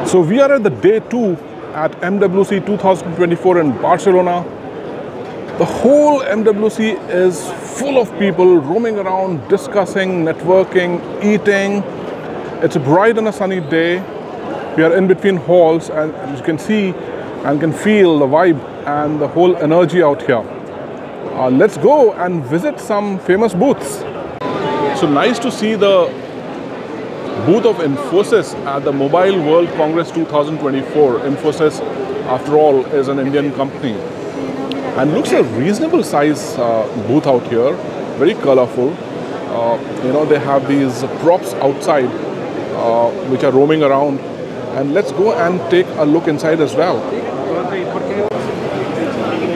So we are at the day 2 at MWC 2024 in Barcelona. The whole MWC is full of people roaming around, discussing, networking, eating. It's a bright and a sunny day. We are in between halls, and as you can see and can feel the vibe and the whole energy out here. Let's go and visit some famous booths. So nice to see the booth of Infosys at the Mobile World Congress 2024. Infosys, after all, is an Indian company. And looks a reasonable size booth out here, very colorful. They have these props outside which are roaming around. And let's go and take a look inside as well.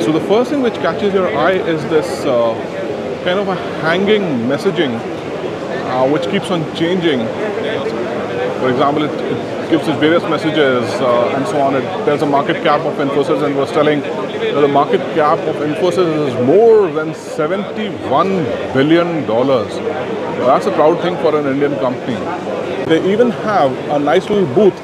So the first thing which catches your eye is this kind of a hanging messaging which keeps on changing. For example, it gives us various messages and so on. There's a market cap of Infosys, and was telling that the market cap of Infosys is more than $71 billion. That's a proud thing for an Indian company. They even have a nice little booth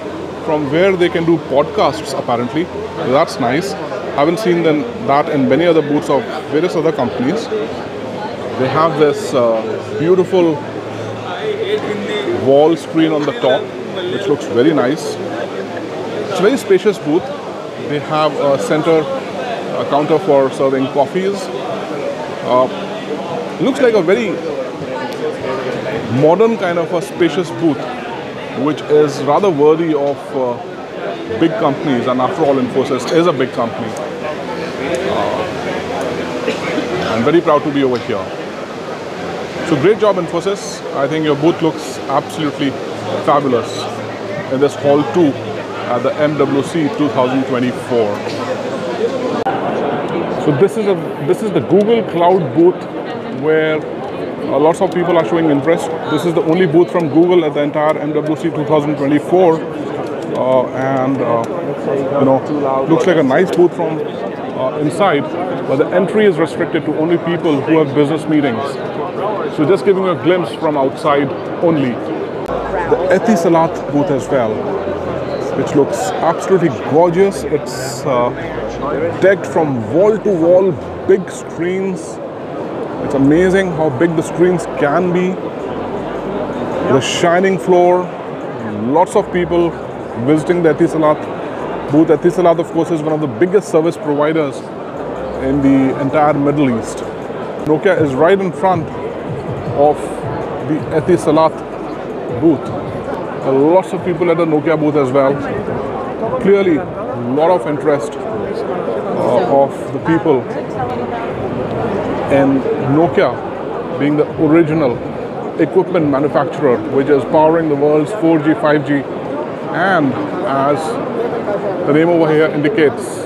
from where they can do podcasts, apparently. That's nice. I haven't seen that in many other booths of various other companies. They have this beautiful wall screen on the top, which looks very nice. It's a very spacious booth. They have a center counter for serving coffees. Looks like a very modern kind of a spacious booth, which is rather worthy of big companies, and after all, Infosys is a big company. I'm very proud to be over here. So great job, Infosys. I think your booth looks absolutely fabulous in this Hall 2 at the MWC 2024. So this is the Google Cloud booth where lots of people are showing interest. This is the only booth from Google at the entire MWC 2024, looks like a nice booth from inside, but the entry is restricted to only people who have business meetings. So just giving you a glimpse from outside only. The Etisalat booth as well, which looks absolutely gorgeous. It's decked from wall to wall, big screens. It's amazing how big the screens can be. The shining floor, lots of people visiting the Etisalat booth. Etisalat, of course, is one of the biggest service providers in the entire Middle East. Nokia is right in front of the Etisalat booth. Lots of people at the Nokia booth as well. Clearly, a lot of interest of the people in Nokia being the original equipment manufacturer, which is powering the world's 4G, 5G, and as the name over here indicates,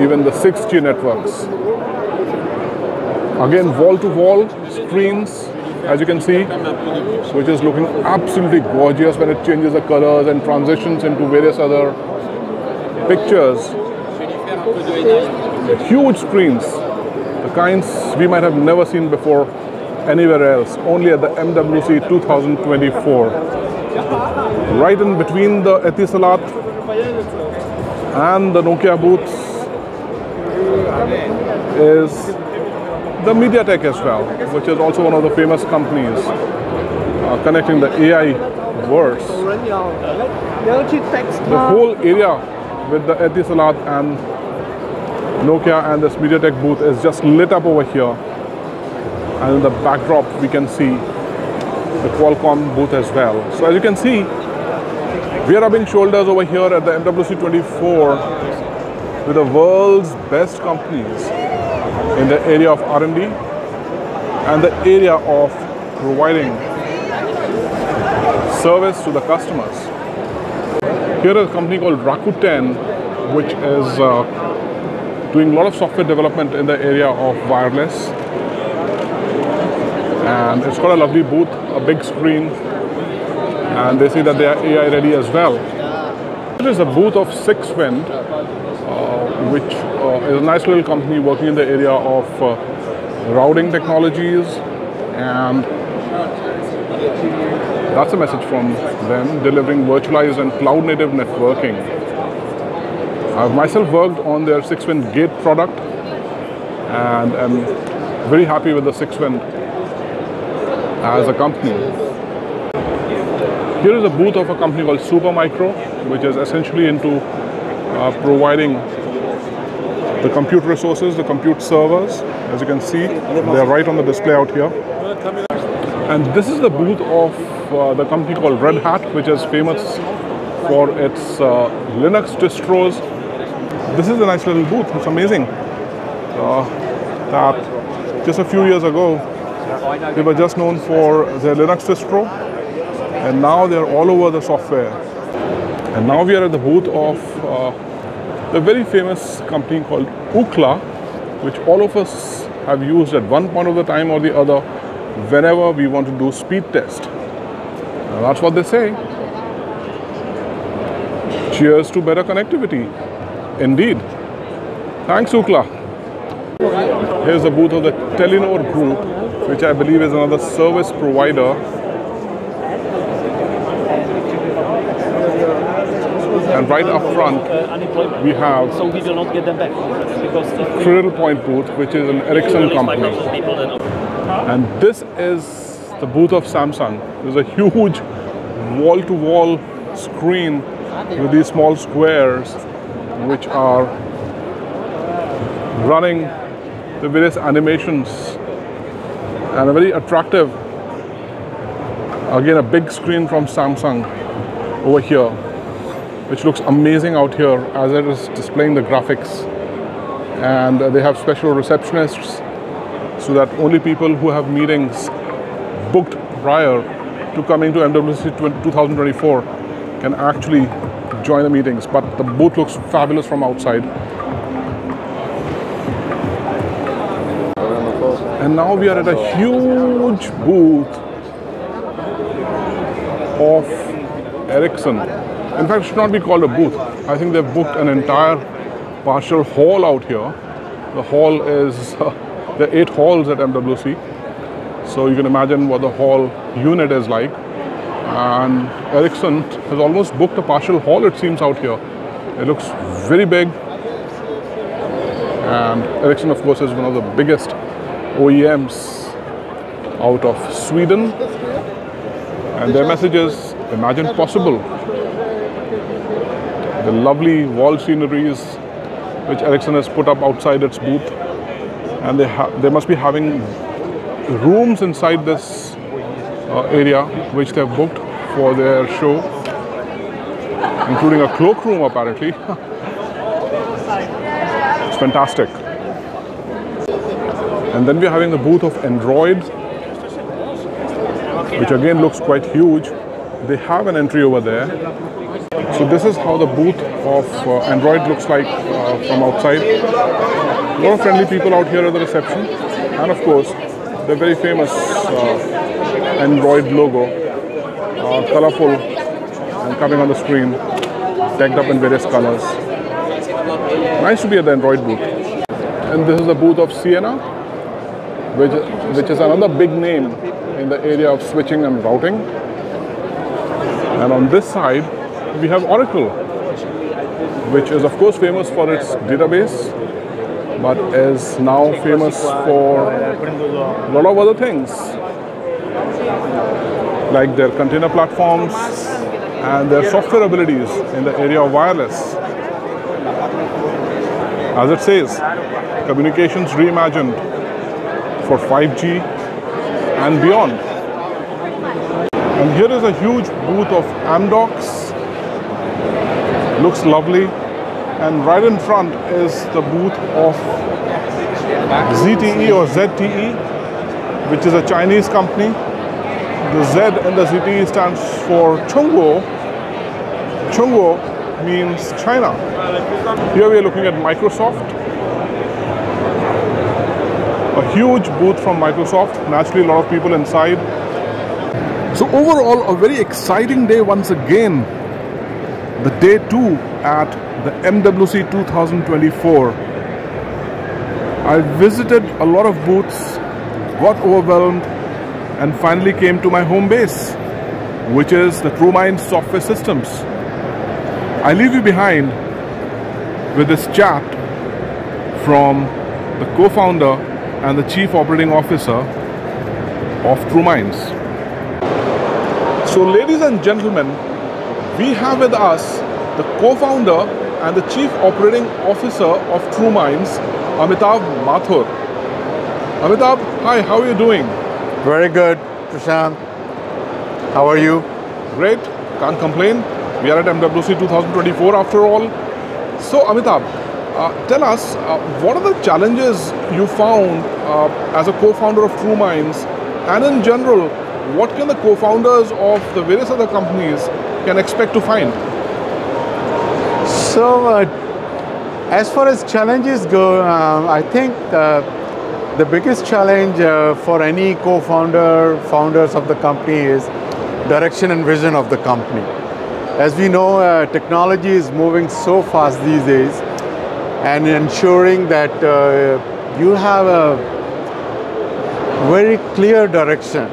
even the 6G networks. Again, wall-to-wall screens, as you can see, which is looking absolutely gorgeous when it changes the colors and transitions into various other pictures. Huge screens, the kinds we might have never seen before anywhere else, only at the MWC 2024. Right in between the Etisalat and the Nokia booths is the MediaTek as well, which is also one of the famous companies connecting the AI verse. The whole area with the Etisalat and Nokia and this MediaTek booth is just lit up over here. And in the backdrop, we can see the Qualcomm booth as well. So as you can see, we are rubbing shoulders over here at the MWC 24 with the world's best companies in the area of R&D and the area of providing service to the customers. Here is a company called Raku, which is doing a lot of software development in the area of wireless. And it's got a lovely booth, a big screen, and they say that they are AI ready as well. There is a booth of 6Wind, which is a nice little company working in the area of routing technologies and That's a message from them, delivering virtualized and cloud-native networking. I've myself worked on their 6WIN Gate product, and I'm very happy with the 6WIN as a company. Here is a booth of a company called Supermicro, which is essentially into providing the compute resources, the compute servers. As you can see, they're right on the display out here. And this is the booth of the company called Red Hat, which is famous for its Linux distros. This is a nice little booth. It's amazing that just a few years ago, they were just known for their Linux distro, and now they're all over the software. And now we are at the booth of the very famous company called Ukla, which all of us have used at one point of the time or the other whenever we want to do speed test. Now that's what they say. Cheers to better connectivity. Indeed. Thanks, Ukla. Here's the booth of the Telenor Group, which I believe is another service provider. And right up front, we have Cradle Point Booth, which is an Ericsson company. And this is the booth of Samsung. There's a huge wall-to-wall screen with these small squares which are running the various animations, and a very attractive, again a big screen from Samsung over here, which looks amazing out here as it is displaying the graphics. And they have special receptionists so that only people who have meetings booked prior to coming to MWC 2024 can actually join the meetings. But the booth looks fabulous from outside. And now we are at a huge booth of Ericsson. In fact, it should not be called a booth. I think they've booked an entire partial hall out here. The hall is, there are 8 halls at MWC. So you can imagine what the hall unit is like. And Ericsson has almost booked a partial hall, it seems, out here. It looks very big. And Ericsson, of course, is one of the biggest OEMs out of Sweden. And their message is, imagine possible. The lovely wall sceneries which Ericsson has put up outside its booth. And they must be having rooms inside this area which they have booked for their show, including a cloakroom apparently. It's fantastic. And then we're having the booth of Android, which again looks quite huge. They have an entry over there. So this is how the booth of Android looks like from outside. A lot of friendly people out here at the reception, and of course the very famous Android logo, colorful and coming on the screen, decked up in various colors. Nice to be at the Android booth. And this is the booth of Sienna, which is another big name in the area of switching and routing. And on this side, we have Oracle, which is of course famous for its database, but is now famous for a lot of other things, like their container platforms and their software abilities in the area of wireless. As it says, communications reimagined for 5G and beyond. And here is a huge booth of Amdocs. Looks lovely. And right in front is the booth of ZTE or ZTE, which is a Chinese company. The Z in the ZTE stands for Chongguo. Chongguo means China. Here we are looking at Microsoft. A huge booth from Microsoft. Naturally, a lot of people inside. So overall, a very exciting day once again. The day 2 at the MWC 2024. I visited a lot of booths, got overwhelmed, and finally came to my home base. which is the TrueMinds software systems. I leave you behind with this chat from the co-founder and the chief operating officer of TrueMinds. So ladies and gentlemen, we have with us the co-founder and the chief operating officer of TrueMinds, Amitab Mathur. Amitab, hi, how are you doing? Very good, Prashant. How are you? Great, can't complain. We are at MWC 2024 after all. So Amitab, tell us, what are the challenges you found as a co-founder of TrueMinds, and in general, what can the co-founders of the various other companies can expect to find? So, as far as challenges go, I think the biggest challenge for any founders of the company is direction and vision of the company. As we know, technology is moving so fast these days, and ensuring that you have a very clear direction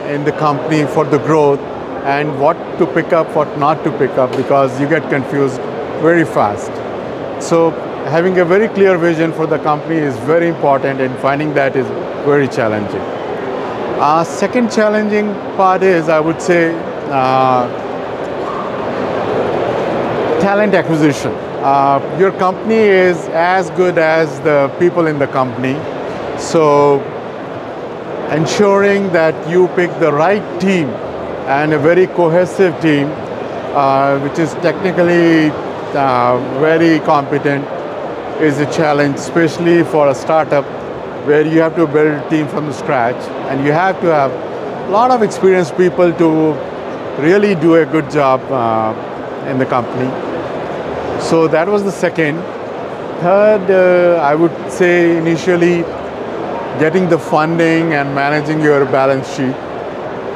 in the company for the growth and what to pick up, what not to pick up, because you get confused very fast. So having a very clear vision for the company is very important, and finding that is very challenging. Second challenging part is, I would say, talent acquisition. Your company is as good as the people in the company. So ensuring that you pick the right team and a very cohesive team, which is technically very competent, is a challenge, especially for a startup where you have to build a team from scratch, and you have to have a lot of experienced people to really do a good job in the company. So that was the second. Third, I would say initially getting the funding and managing your balance sheet.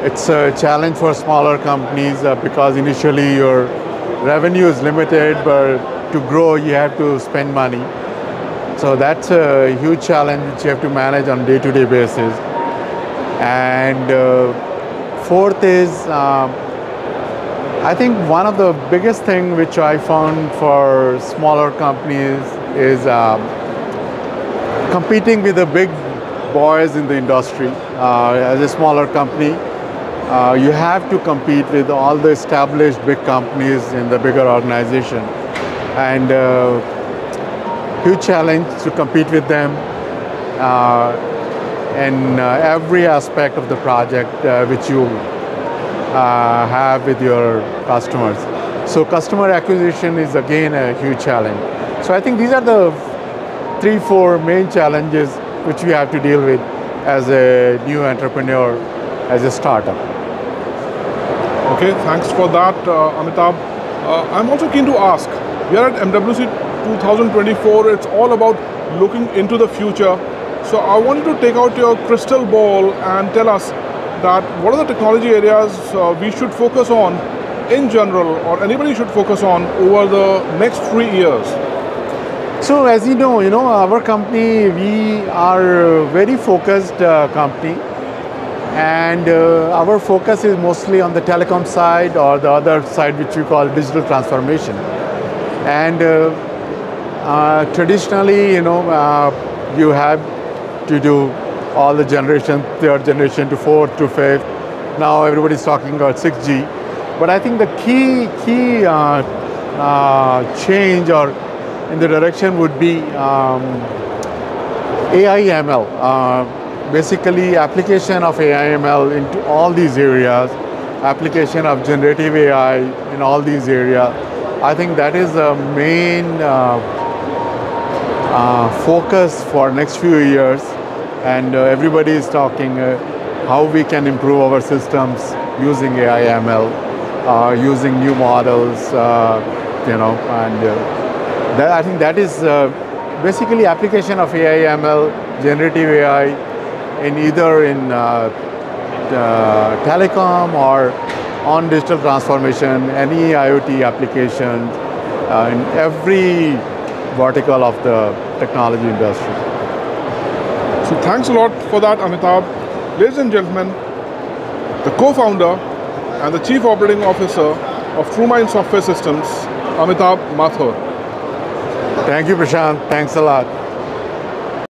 It's a challenge for smaller companies because initially your revenue is limited, but to grow you have to spend money. So that's a huge challenge which you have to manage on a day-to-day basis. And fourth is, I think one of the biggest thing which I found for smaller companies is competing with the big boys in the industry. As a smaller company, you have to compete with all the established big companies in the bigger organization. And huge challenge to compete with them in every aspect of the project which you have with your customers. So customer acquisition is again a huge challenge. So I think these are the 3-4 main challenges which we have to deal with as a new entrepreneur, as a startup. Okay, thanks for that, Amitabh. I'm also keen to ask, we are at MWC 2024, it's all about looking into the future. So I want you to take out your crystal ball and tell us that what are the technology areas we should focus on in general, or anybody should focus on over the next 3 years? So as you know, our company, we are a very focused company, and our focus is mostly on the telecom side, or the other side which we call digital transformation. And traditionally, you have to do all the generation, third generation to fourth to fifth. Now everybody's talking about 6G. But I think the key change or in the direction would be AI ML. Basically application of AI ML into all these areas, application of generative AI in all these areas. I think that is the main focus for next few years, and everybody is talking how we can improve our systems using AI ML, using new models, and I think that is basically application of AI ML, generative AI, in either in telecom or on digital transformation, any IoT applications, in every vertical of the technology industry. So thanks a lot for that, Amitabh. Ladies and gentlemen, the co-founder and the Chief Operating Officer of TrueMind Software Systems, Amitab. Thank you, Prashant. Thanks a lot.